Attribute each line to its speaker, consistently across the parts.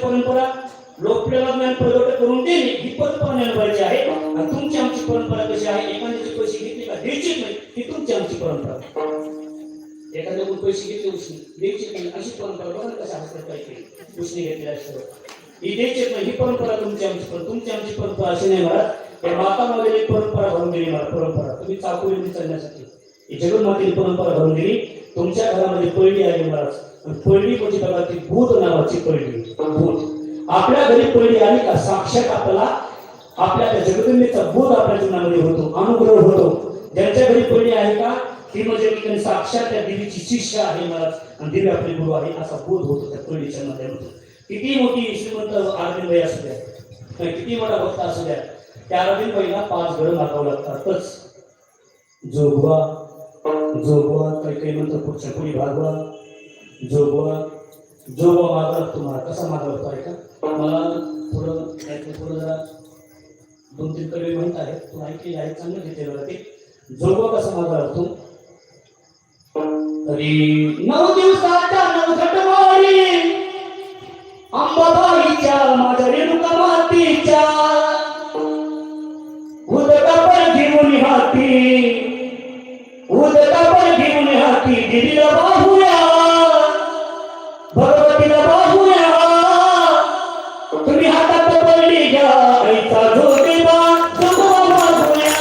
Speaker 1: परंपरा लोकप्रियला ज्ञान प्रगट करून देणे ही परंपरा ज्ञानोबाची आहे. आणि तुमची आमची परंपरा कशी आहे? एखाद्याचे पैसे घेतले का द्यायचे नाही, ही तुमची आमची परंपरा. एखाद्याकडून पैसे घेतले उसने द्यायचे नाही अशी परंपरा बघा कशा हसत पाहिजे. उसने घेतले असं ही द्यायचे नाही, ही परंपरा तुमची आमची. तुमची आमची परंपरा अशी नाही महाराज. त्या मातामध्ये परंपरा घडून दिली मला. परंपरा तुम्ही चाकोरीने चालण्यासाठी ही जगन्मातेची परंपरा घडून दिली. तुमच्या घरामध्ये पहिली आहे महाराज. पहिली म्हणजे बघा ती भूत नावाची पहिली. भूत आपल्या घरी पहिली आली का साक्षात आपल्याला आपल्या त्या जगदंबेचा बोध आपल्या जीवनामध्ये होतो, अनुग्रह होतो. ज्यांच्या घरी पहिली आहे का ती म्हणजे साक्षात त्या देवीची शिष्य आहे महाराज आणि देवी आपले गुरु आहे असा बोध होतो त्या पहिलीच्या मध्ये होतो. किती मोठी श्रीमंत आरतीबाई असू द्या, किती मोठा भक्त असू द्या, त्या आरतीबाईला 5 घरं मागावं लागतातच. जोगवा जोगवा काही म्हणतात पुढच्या पुढे भागवा जोगवा जोगवा मागला तुम्हाला कसा मागला होता आहे का मला थोडं जरा 2-3 कवी म्हणत आहेत तू ऐकलेले आहे चांगलं घेतले बघा ते. जोगवा कसा मागला होतो तरी 9 दिवसाच्या 9 घटवारी अंबाबाईच्या माझ्या रेणुका मातीच्या उदकापर घेऊन हाती उदकापर घेऊन हाती देवीला बाहुया भगवतीला बाहुया तुम्ही हातात पडली घ्या ऐका जोगेबा जोगवा बाहुया.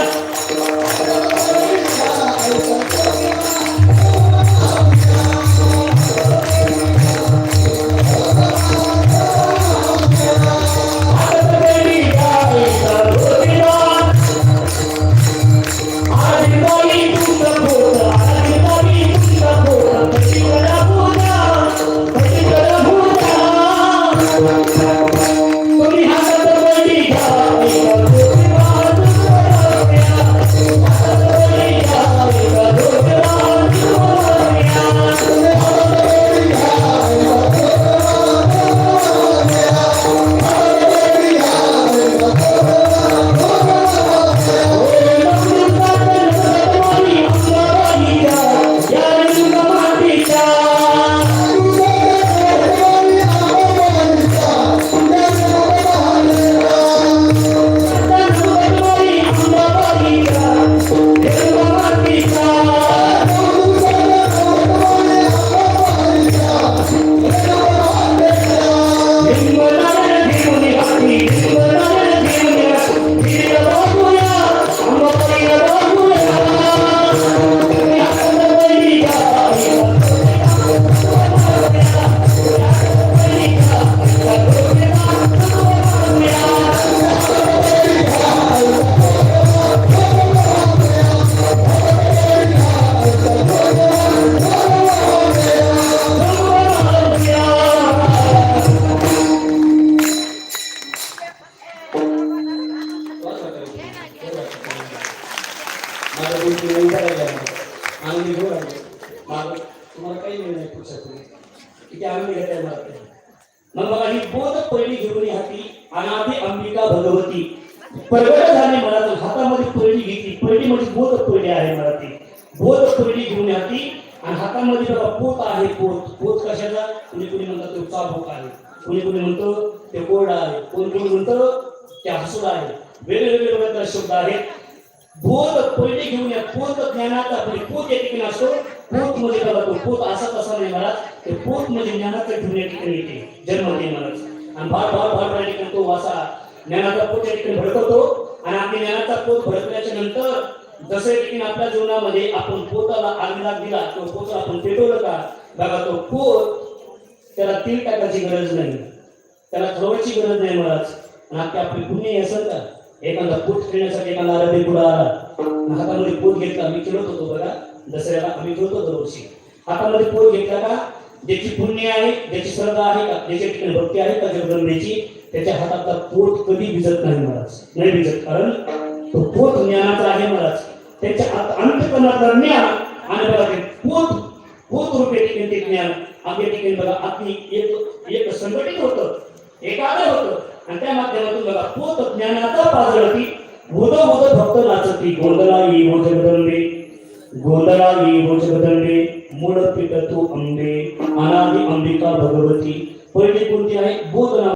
Speaker 1: तुम्हाला काही मिळणार नाही पुढच्या पुढे किती आनंद घेताय मला. मग बघा ही बोध पहिली घेऊन हाती अनादी अंबिका भगवती प्रगट झाली मला. हातामध्ये पहिली घेतली. पहिली म्हणजे बोध पहिली आहे मला. ती बोध पहिली घेऊन हाती आणि हातामध्ये बघा पोत आहे. पोत कशाचा कुणी कुणी म्हणतात तो चाबूक आहे, कुणी कुणी म्हणतो ते कोरडा आहे, कोणी म्हणतो ते हसूड आहे. वेगवेगळे प्रकारचे शब्द आहेत. बोध पहिली घेऊन या. पोत ज्ञानाचा पोत या ठिकाणी असतो. पोत मध्ये बघा तो पोत असा तसा नाही महाराज. ते पोत म्हणजे ज्ञानाचा घेऊन या ठिकाणी येते जन्मते महाराज. आणि भार ठिकाणी तो वासा ज्ञानाचा पोत या ठिकाणी भडकवतो. आणि आपल्या ज्ञानाचा पोत भडकल्याच्या नंतर जसे ठिकाणी आपल्या जीवनामध्ये आपण पोताला आगला दिला तो पोत आपण पेटवलं का बघा तो पोत त्याला तेल टाकायची गरज नाही, त्याला खवळची गरज नाही महाराज. आणि आपली पुण्य असेल का एखादा पोत खेळण्यासाठी एखादा आरबी पुढा आला हातामध्ये पोत घेतला. आम्ही खेळत होतो बघा दसऱ्याला आम्ही खेळतो दरवर्षी. हातामध्ये पोत घेतला का ज्याची पुण्य आहे, ज्याची श्रद्धा आहे का, ज्याच्या ठिकाणी भक्ती आहे का जगदंबेची, त्याच्या हातातला पोत कधी भिजत नाही महाराज. नाही भिजत कारण तो पोत ज्ञानाचा आहे महाराज. त्याच्या अंतकरणातलं ज्ञान आणि बघा ते पोत रूपे ठिकाणी ज्ञान आपल्या ठिकाणी बघा आपली एक संघटित होतं, एकाग्र होतं. आणि त्या माध्यमातून बघा पोत ज्ञानाचा पाजळती भूत भक्त नाचती. गोंधळाई हो जगदंबे गोंधळाई हो जगदंबे मूळ पीठ तू अंबे अनादि अंबिका भगवती परडी कोणती आहे बोध नाव